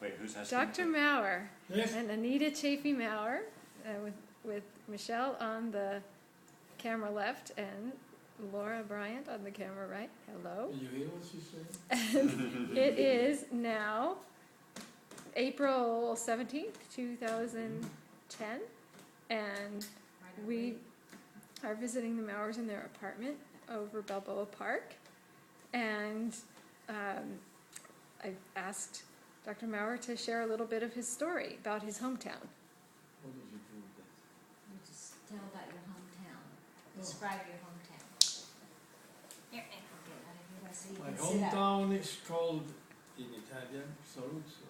Wait, who's asking? Dr. Mower. Yes. And Anita Chafee Mower, with Michelle on the camera left and Laura Bryant on the camera right. Hello. Did you hear what she said? And it is now April 17th, 2010, and we are visiting the Mowers in their apartment over Balboa Park, and I've asked Dr. Mower to share a little bit of his story about his hometown. What did you do with that? You just tell about your hometown. Describe your hometown. Here, My hometown is called, in Italian, Saluzzo.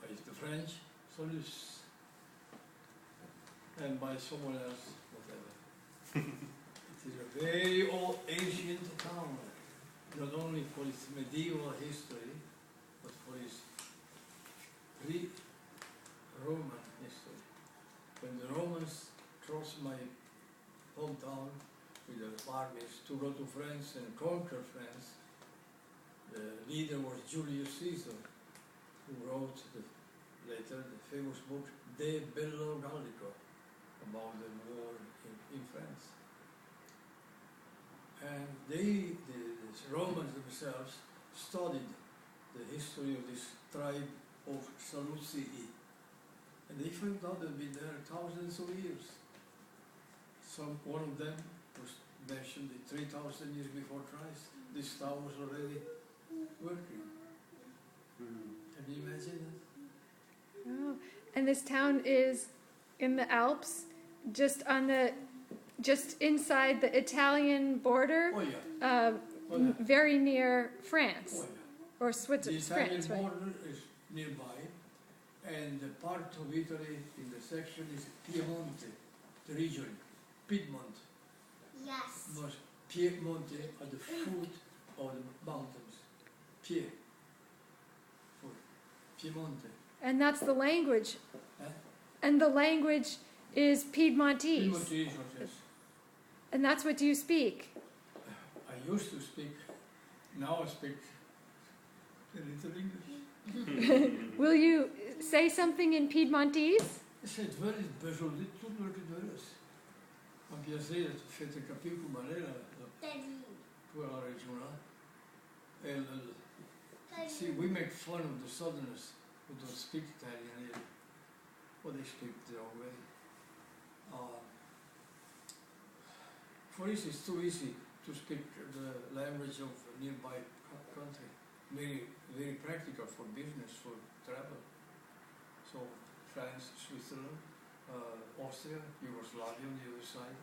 By the French, Solus. And by someone else, whatever. It is a very old, ancient town. Not only for its medieval history, but for its pre-Roman history. When the Romans crossed my hometown with their armies to go to France and conquer France, the leader was Julius Caesar, who wrote later the famous book De Bello Gallico, about the war in France. And the Romans themselves studied the history of this tribe of Saluzii, and they found out they've been there thousands of years. One of them was mentioned 3,000 years before Christ. This town was already working. Can you imagine that? Oh, and this town is in the Alps, just inside the Italian border. Oh yeah. Very near France, Oh yeah. or Switzerland. The Italian France, right? border is nearby, and the part of Italy in the section is Piemonte, the region, Piedmont. Yes. Was Piemonte at the foot of the mountains. Piemonte. And that's the language. Eh? And the language is Piedmontese. Piemontese, yes. And that's what you speak. I used to speak, now I speak a little English. Will you say something in Piedmontese? Se het wel is bezoldit tot welke deur is. Want je zei dat het een capito manera quella regionale. See, we make fun of the Southerners who don't speak Italian here. Well, they speak their own way. For us, it's too easy to speak the language of a nearby country. Very, very practical for business, for travel. So, France, Switzerland, Austria, Yugoslavia on the other side.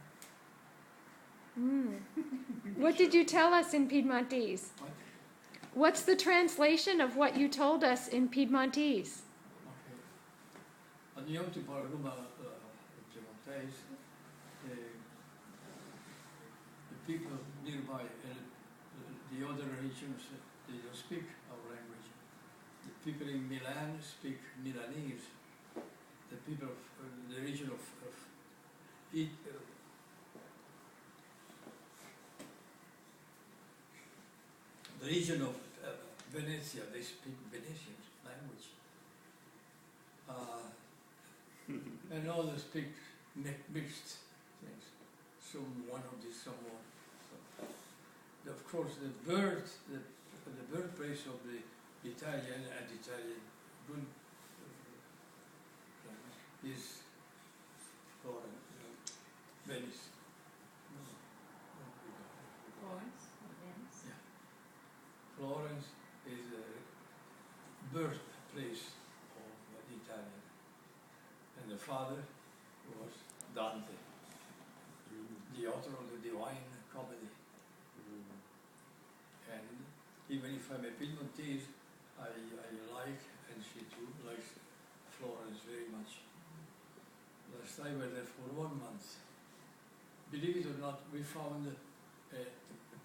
What did you tell us in Piedmontese? What? What's the translation of what you told us in Piedmontese? Okay. Andiamo ti parlo Piemontese. The people nearby, the other regions, they don't speak our language. The people in Milan speak Milanese. The people of the region of the region of Venezia, they speak Venetian language. And others speak mixed things. Some one of this, some more. So, of course, the birthplace of the Italian and Italian good is Florence, Venice. Florence, Venice. Yeah. Florence is the birthplace of the Italian. And the father was Dante, the author of the Divine Comedy. And even if I'm a Piedmontese, I like, and she too likes Florence very much. Last time we were there for 1 month. Believe it or not, we found a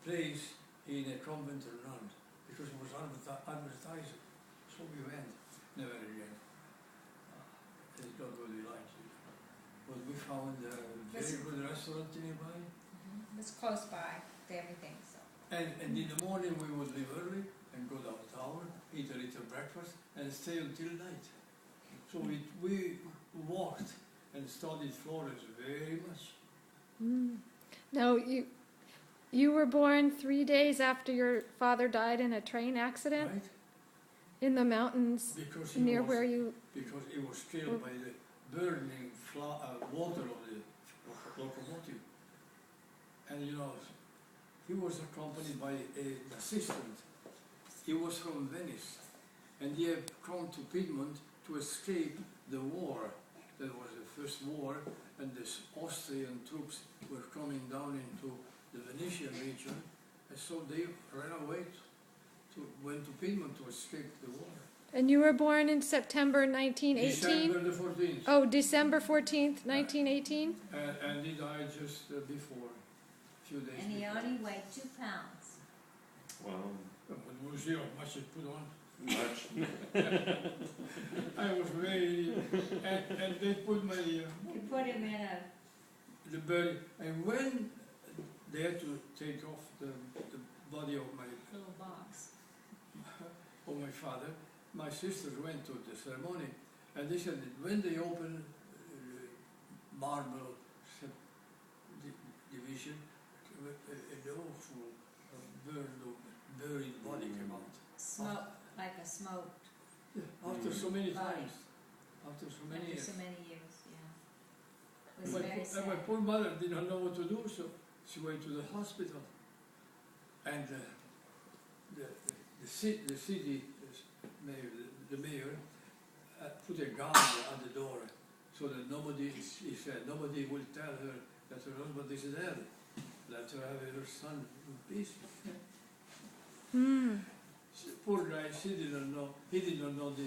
place in a convent nun, because it was advertised. So we went, never again. It's not what we liked it. But we found a very good restaurant nearby. It's close by to everything, so. And in the morning we would leave early and go downtown, eat a little breakfast. breakfast and stay until night. So we walked and studied Florence very much. Mm. Now, you were born 3 days after your father died in a train accident Right? in the mountains Because near where you... because he was killed by the burning water of the locomotive. And you know, he was accompanied by an assistant. He was from Venice, and he had come to Piedmont to escape the war. That was the first war, and the Austrian troops were coming down into the Venetian region, and so they ran away went to Piedmont to escape the war. And you were born in September 1918? December the 14th. Oh, December 14th, 1918? And he died just before, a few days And he before. only weighed 2 pounds. Well, But we'll see how much he put on. much. I was very, and they put my, You put him in a, the body, and when they had to take off the body of little box. my father, my sisters went to the ceremony, and they said that when they opened marble division, an awful buried body came out. Smoke, like a smoked, After so many Body. times, after so many after years. so many years, yeah. It was My, very and my sad. poor mother did not know what to do, so she went to the hospital. And the city mayor, the mayor, put a guard at the door so that nobody, he said, nobody will tell her that her husband is dead. Let her have her son in peace. Hmm. Poor guy, she didn't know, he did not know the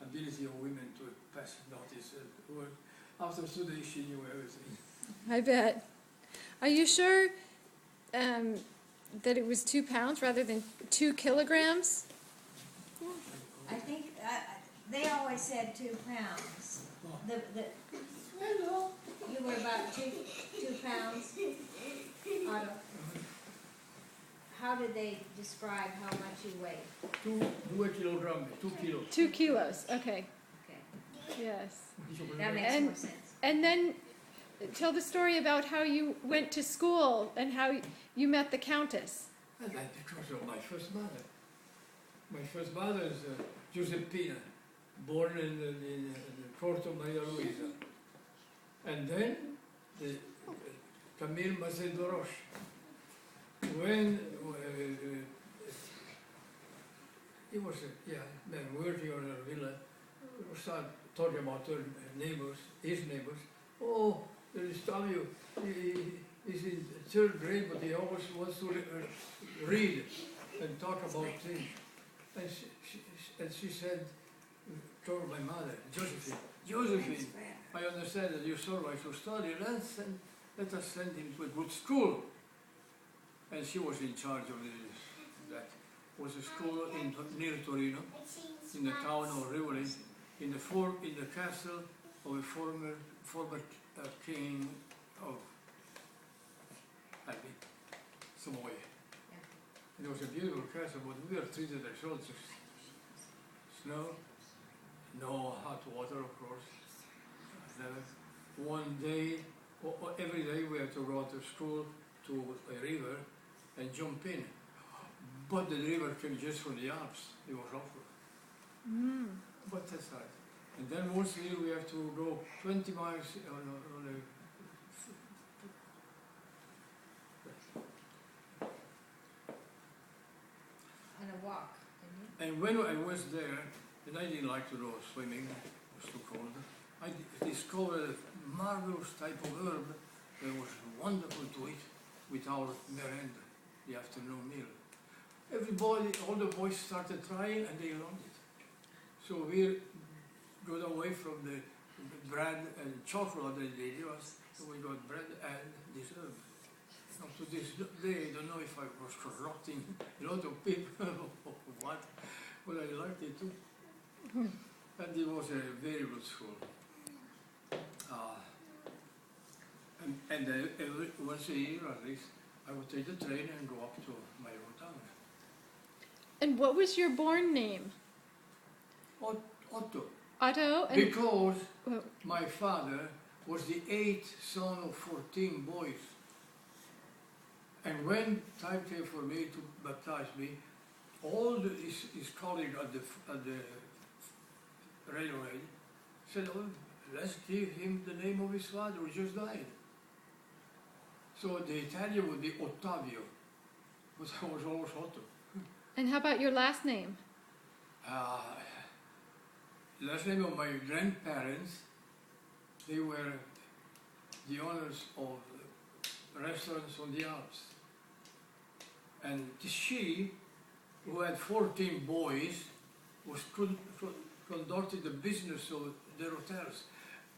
ability of women to pass notice. After 2 days, she knew everything. I bet. Are you sure that it was 2 pounds rather than 2 kilograms? I think, they always said 2 pounds. Oh. You were about 2 pounds, Otto. How did they describe how much you weighed? 2 kilograms, 2 kilos. 2 kilos, okay. Okay, Yes. that makes And- more sense. And then tell the story about how you went to school and how you met the Countess. And that's because of my first mother. My first mother is Giuseppina, born in the court of Maria Luisa. And then Camille Macedo Roche. When he was working on a villa, we started talking about her neighbors, his neighbors. Oh, there is Tavio, he's in 3rd grade, but he always wants to read and talk about things. And she said, told my mother, Josephine, I understand that your son likes to study, let us send him to a good school. And she was in charge of that. Was a school near Torino, in the town of Rivoli, in the castle of a former king of Samoa. It was a beautiful castle, but we were treated as soldiers. Snow, no hot water, of course. One day, every day we had to go to school to a river and jump in. But the river came just from the Alps. It was awful. Mm. But that's right. And then once a year we have to go 20 miles on a On a walk, didn't And when I was there, and I didn't like to go swimming, it was too cold, I discovered a marvelous type of herb that was wonderful to eat with our merenda, the afternoon meal. Everybody, all the boys started trying and they loved it. So we got away from the bread and chocolate that they gave us, so we got bread and this herb. Up to this day, I don't know if I was corrupting a lot of people or what, but I liked it too. And it was a very good school. Once a year at least, I would take the train and go up to my hometown. And what was your born name? Otto. Otto? And Because well, my father was the 8th son of 14 boys. And when time came for me to baptize me, all his colleagues at the railway said, oh, let's give him the name of his father who just died. So the Italian would be Ottavio, but I was always Otto. and how about your last name? Last name of my grandparents, they were the owners of restaurants on the Alps. And she, who had 14 boys, was conducted the business of their hotels.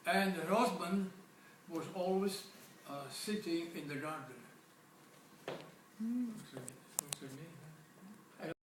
And her husband was always sitting in the garden. Mm. Looks at me.